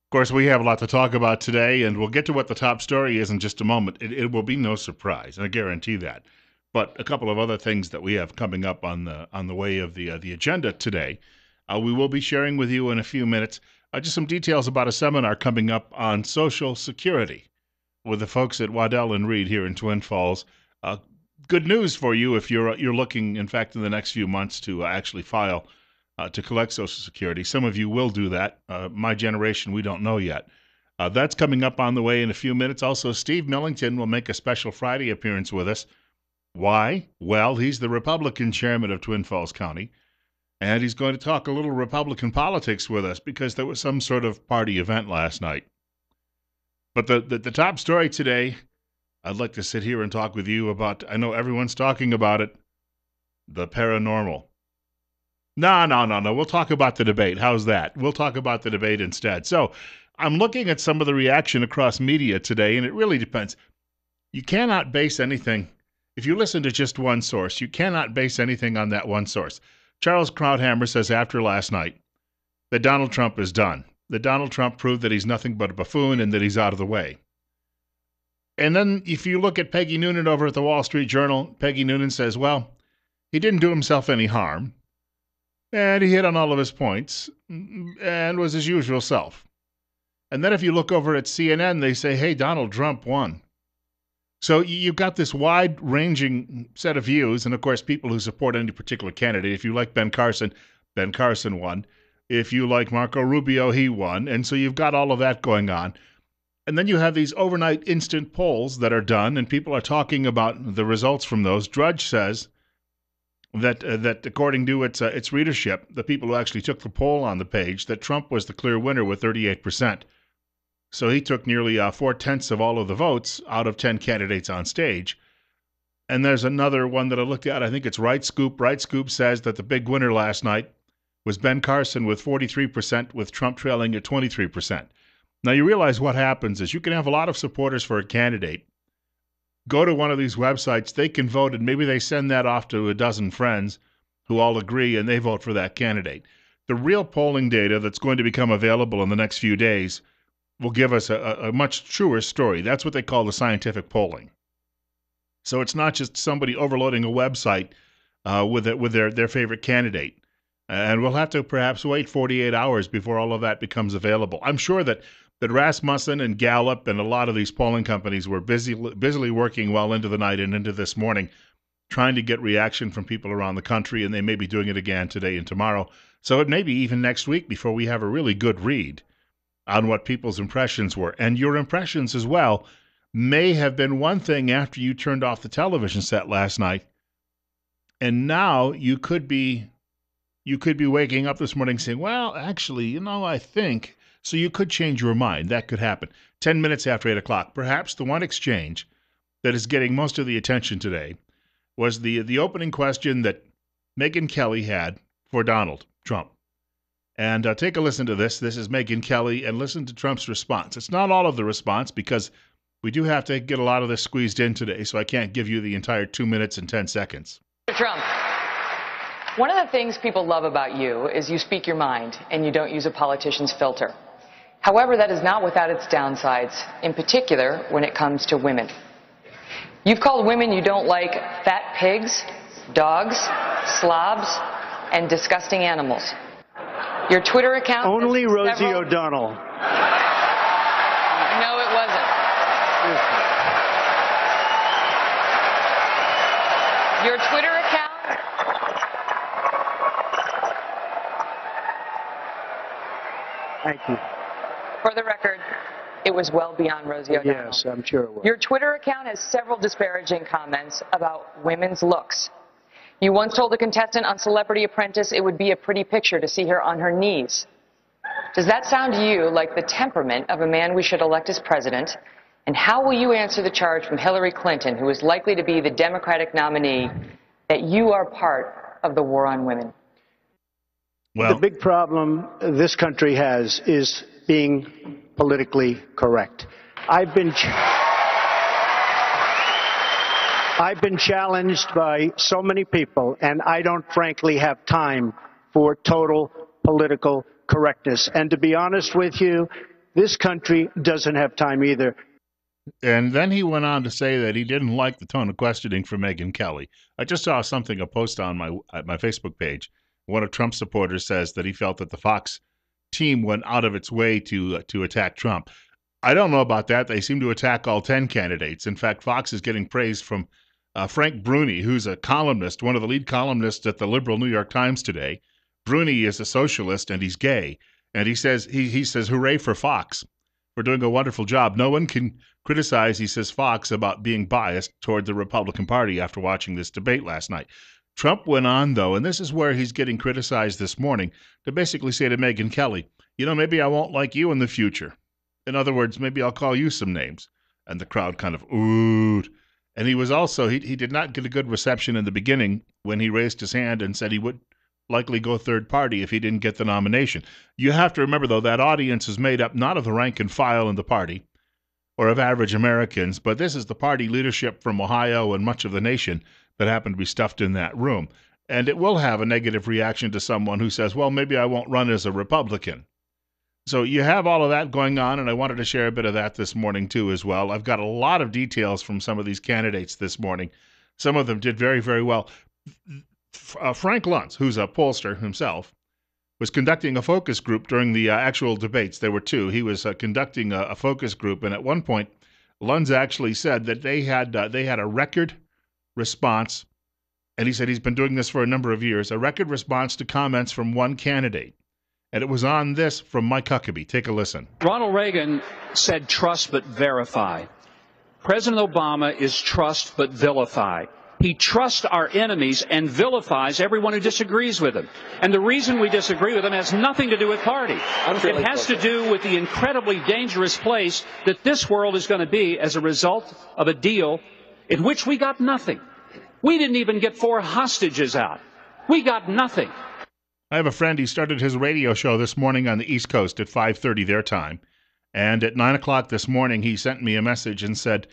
Of course, we have a lot to talk about today, and we'll get to what the top story is in just a moment. It will be no surprise, and I guarantee that. But a couple of other things that we have coming up on the way of the agenda today, we will be sharing with you in a few minutes. Just some details about a seminar coming up on Social Security with the folks at Waddell and Reed here in Twin Falls. Uh, Good news for you if you're looking, in fact, in the next few months to actually file to collect Social Security. Some of you will do that. My generation, we don't know yet. That's coming up on the way in a few minutes. Also, Steve Millington will make a special Friday appearance with us. Why? Well, he's the Republican chairman of Twin Falls County, and he's going to talk a little Republican politics with us because there was some sort of party event last night. But the top story today, I'd like to sit here and talk with you about. I know everyone's talking about it, the paranormal. No. We'll talk about the debate. How's that? We'll talk about the debate instead. So I'm looking at some of the reaction across media today, and it really depends. You cannot base anything, if you listen to just one source, you cannot base anything on that one source. Charles Krauthammer says after last night that Donald Trump is done, that Donald Trump proved that he's nothing but a buffoon and that he's out of the way. And then if you look at Peggy Noonan over at the Wall Street Journal, Peggy Noonan says, well, he didn't do himself any harm. And he hit on all of his points and was his usual self. And then if you look over at CNN, they say, hey, Donald Trump won. So you've got this wide-ranging set of views, and of course, people who support any particular candidate. If you like Ben Carson won. If you like Marco Rubio, he won. And so you've got all of that going on. And then you have these overnight instant polls that are done, and people are talking about the results from those. Drudge says that according to its readership, the people who actually took the poll on the page, that Trump was the clear winner with 38%. So he took nearly 4/10 of all of the votes out of 10 candidates on stage. And there's another one that I looked at. I think it's Right Scoop. Right Scoop says that the big winner last night was Ben Carson with 43%, with Trump trailing at 23%. Now, you realize what happens is you can have a lot of supporters for a candidate. Go to one of these websites, they can vote, and maybe they send that off to a dozen friends who all agree, and they vote for that candidate. The real polling data that's going to become available in the next few days will give us a much truer story. That's what they call the scientific polling. So it's not just somebody overloading a website with their favorite candidate. And we'll have to perhaps wait 48 hours before all of that becomes available. I'm sure that Rasmussen and Gallup and a lot of these polling companies were busily working well into the night and into this morning, trying to get reaction from people around the country, and they may be doing it again today and tomorrow. So it may be even next week before we have a really good read on what people's impressions were. And your impressions as well may have been one thing after you turned off the television set last night, and now you could be waking up this morning saying, well, actually, I think. So you could change your mind. That could happen. 10 minutes after 8 o'clock, perhaps the one exchange that is getting most of the attention today was the opening question that Megyn Kelly had for Donald Trump. And take a listen to this. This is Megyn Kelly, and listen to Trump's response. It's not all of the response because we do have to get a lot of this squeezed in today, so I can't give you the entire 2 minutes and 10 seconds. Mr. Trump, one of the things people love about you is you speak your mind and you don't use a politician's filter. However, that is not without its downsides, in particular when it comes to women. You've called women you don't like fat pigs, dogs, slobs, and disgusting animals. Your Twitter account... Only Rosie O'Donnell. No, it wasn't. Your Twitter account... Thank you. For the record, it was well beyond Rosie O'Donnell. Yes, I'm sure it was. Your Twitter account has several disparaging comments about women's looks. You once told a contestant on Celebrity Apprentice it would be a pretty picture to see her on her knees. Does that sound to you like the temperament of a man we should elect as president? And how will you answer the charge from Hillary Clinton, who is likely to be the Democratic nominee, that you are part of the war on women? Well, the big problem this country has is being politically correct. I've been challenged by so many people, and I don't frankly have time for total political correctness. And to be honest with you, This country doesn't have time either. And then he went on to say that he didn't like the tone of questioning from Megyn Kelly. I just saw something, a post on my Facebook page. One of Trump's supporters says that he felt that the Fox team went out of its way to attack Trump. I don't know about that. They seem to attack all 10 candidates. In fact, Fox is getting praise from Frank Bruni, who's a columnist, one of the lead columnists at the liberal New York Times today. Bruni is a socialist and he's gay, and he says hooray for Fox for doing a wonderful job. No one can criticize, he says, Fox about being biased toward the Republican Party after watching this debate last night. Trump went on, though, and this is where he's getting criticized this morning, to basically say to Megyn Kelly, maybe I won't like you in the future. In other words, maybe I'll call you some names. And the crowd kind of oohed. And he was also, he did not get a good reception in the beginning when he raised his hand and said he would likely go third party if he didn't get the nomination. You have to remember, though, that audience is made up not of the rank and file in the party or of average Americans, but this is the party leadership from Ohio and much of the nation that happen to be stuffed in that room. And it will have a negative reaction to someone who says, well, maybe I won't run as a Republican. So you have all of that going on, and I wanted to share a bit of that this morning, too, as well. I've got a lot of details from some of these candidates this morning. Some of them did very, very well. Frank Luntz, who's a pollster himself, was conducting a focus group during the actual debates. There were two. He was conducting a focus group, and at one point, Luntz actually said that they had a record response, and he said he's been doing this for a number of years, a record response to comments from one candidate. And it was on this from Mike Huckabee. Take a listen. Ronald Reagan said trust but verify. President Obama is trust but vilify. He trusts our enemies and vilifies everyone who disagrees with him. And the reason we disagree with him has nothing to do with party. It has to do with the incredibly dangerous place that this world is going to be as a result of a deal in which we got nothing. We didn't even get 4 hostages out. We got nothing. I have a friend, he started his radio show this morning on the East Coast at 5:30 their time. And at 9 o'clock this morning, he sent me a message and said,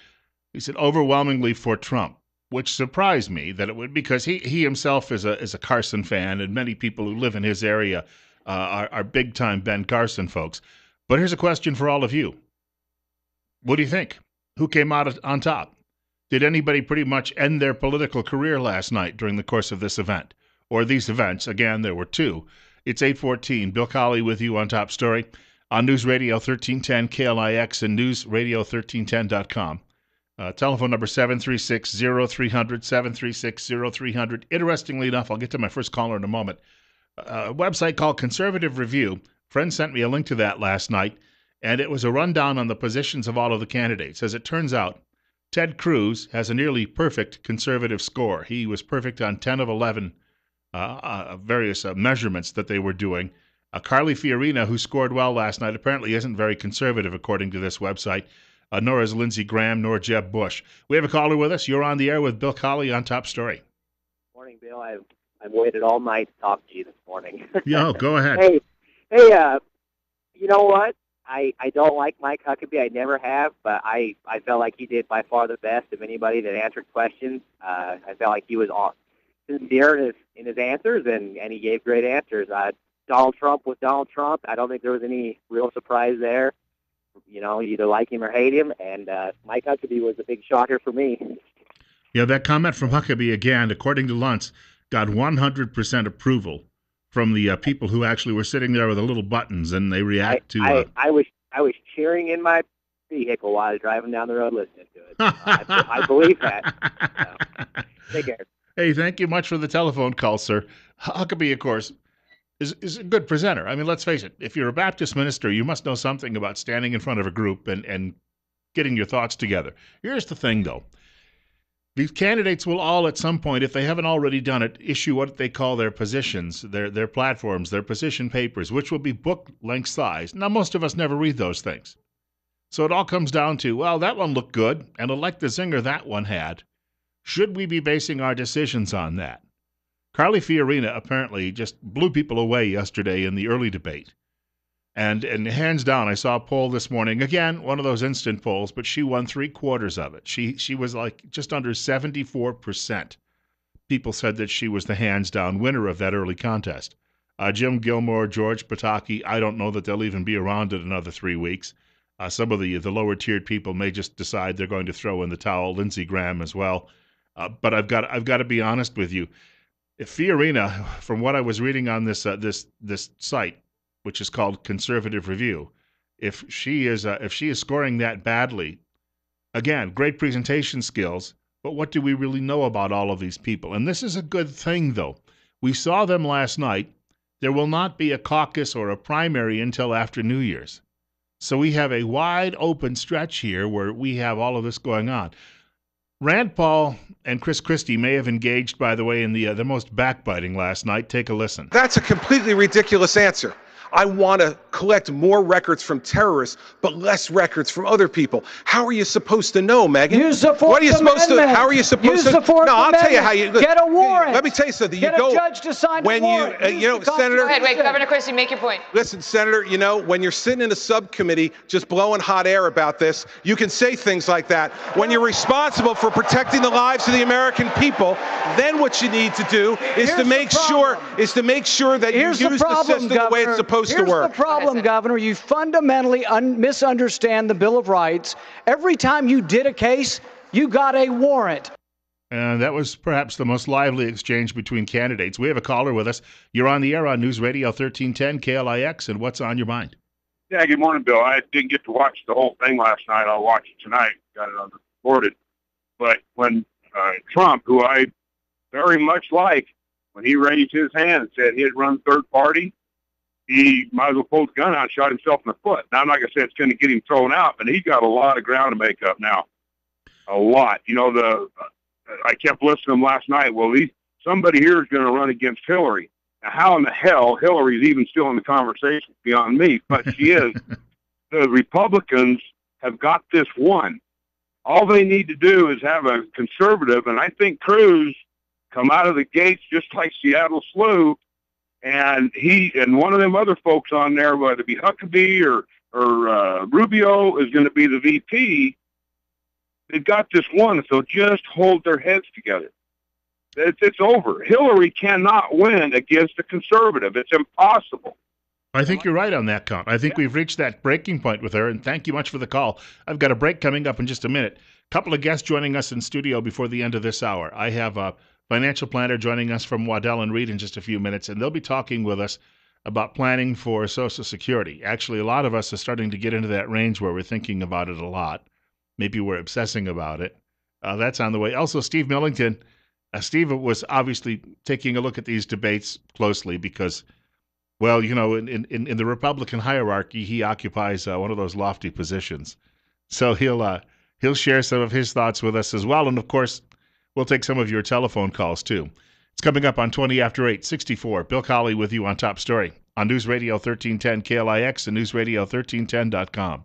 overwhelmingly for Trump, which surprised me that it would, because he himself is a Carson fan, and many people who live in his area are big-time Ben Carson folks. But here's a question for all of you. What do you think? Who came out on top? Did anybody pretty much end their political career last night during the course of this event? Or these events? Again, there were 2. It's 8:14. Bill Colley with you on Top Story on News Radio 1310 KLIX and newsradio1310.com. Telephone number 736-0300, 736-0300. Interestingly enough, I'll get to my first caller in a moment. A website called Conservative Review. Friend sent me a link to that last night, and it was a rundown on the positions of all of the candidates. As it turns out, Ted Cruz has a nearly perfect conservative score. He was perfect on 10 of 11 various measurements that they were doing. Carly Fiorina, who scored well last night, apparently isn't very conservative, according to this website. Nor is Lindsey Graham, nor Jeb Bush. We have a caller with us. You're on the air with Bill Colley on Top Story. Morning, Bill. I've waited all night to talk to you this morning. Yo, go ahead. Hey, you know what? I don't like Mike Huckabee. I never have, but I felt like he did by far the best of anybody that answered questions. I felt like he was sincere in his answers, and he gave great answers. Donald Trump was Donald Trump. I don't think there was any real surprise there. You either like him or hate him, and Mike Huckabee was a big shocker for me. Yeah, that comment from Huckabee, again, according to Luntz, got 100% approval from the people who actually were sitting there with the little buttons, and they react to... I was cheering in my vehicle while I was driving down the road listening to it. I believe that. Take care. Hey, thank you much for the telephone call, sir. Huckabee, of course, is a good presenter. I mean, let's face it. If you're a Baptist minister, you must know something about standing in front of a group and getting your thoughts together. Here's the thing, though. These candidates will all, at some point, if they haven't already done it, issue what they call their positions, their platforms, their position papers, which will be book-length size. Now, most of us never read those things. So it all comes down to, well, that one looked good, and I like the zinger that one had. Should we be basing our decisions on that? Carly Fiorina apparently just blew people away yesterday in the early debate. And hands down, I saw a poll this morning, again, one of those instant polls, but she won 3/4 of it. She was like just under 74%. People said that she was the hands-down winner of that early contest. Jim Gilmore, George Pataki, I don't know that they'll even be around in another 3 weeks. Some of the lower tiered people may just decide they're going to throw in the towel. Lindsey Graham as well. But I've got to be honest with you. If Fiorina, from what I was reading on this site, which is called Conservative Review, if she is scoring that badly, again, great presentation skills. But what do we really know about all of these people? And this is a good thing, though. We saw them last night. There will not be a caucus or a primary until after New Year's. So we have a wide open stretch here where we have all of this going on. Rand Paul and Chris Christie may have engaged, by the way, in the most backbiting last night. Take a listen. That's a completely ridiculous answer. I want to collect more records from terrorists, but less records from other people. How are you supposed to know, Megan? Use the Fourth What are you supposed Amendment. to? How are you supposed Use to? the Fourth no, I'll Amendment. tell you how you Get a warrant. Let me tell you something. Get you a go judge to sign when a warrant. Senator. Go ahead, wait, Governor Christie, make your point. Listen, Senator, when you're sitting in a subcommittee just blowing hot air about this, you can say things like that. When you're responsible for protecting the lives of the American people, then what you need to do is to make sure that you use the system the way it's supposed to work. Here's the problem, Governor. You fundamentally misunderstand the Bill of Rights. Every time you did a case, you got a warrant. And that was perhaps the most lively exchange between candidates. We have a caller with us. You're on the air on News Radio 1310 KLIX, and what's on your mind? Yeah, good morning, Bill. I didn't get to watch the whole thing last night. I'll watch it tonight. Got it recorded. But when Trump, who I very much like, when he raised his hand and said he'd run third party, he might as well pull the gun out and shot himself in the foot. Now, I'm not going to say it's going to get him thrown out, but he's got a lot of ground to make up now. A lot. I kept listening to him last night. Well, somebody here is going to run against Hillary. Now, how in the hell Hillary's even still in the conversation beyond me, but she is. The Republicans have got this one. All they need to do is have a conservative, and I think Cruz come out of the gates just like Seattle Slew, and he and one of them other folks on there, whether it be Huckabee or Rubio, is going to be the VP. They've got this one, so just hold their heads together. It's over. Hillary cannot win against a conservative. It's impossible. I think you're right on that count. I think we've reached that breaking point with her, and thank you much for the call. I've got a break coming up in just a minute. A couple of guests joining us in studio before the end of this hour. I have a financial planner joining us from Waddell & Reed in just a few minutes, and they'll be talking with us about planning for Social Security. Actually, a lot of us are starting to get into that range where we're thinking about it a lot. Maybe we're obsessing about it. That's on the way. Also, Steve Millington. Steve was obviously taking a look at these debates closely because, well, in the Republican hierarchy, he occupies one of those lofty positions. So he'll share some of his thoughts with us as well. And, of course, we'll take some of your telephone calls, too. It's coming up on 20 after 8, 64. Bill Colley with you on Top Story on News Radio 1310 KLIX and NewsRadio1310.com.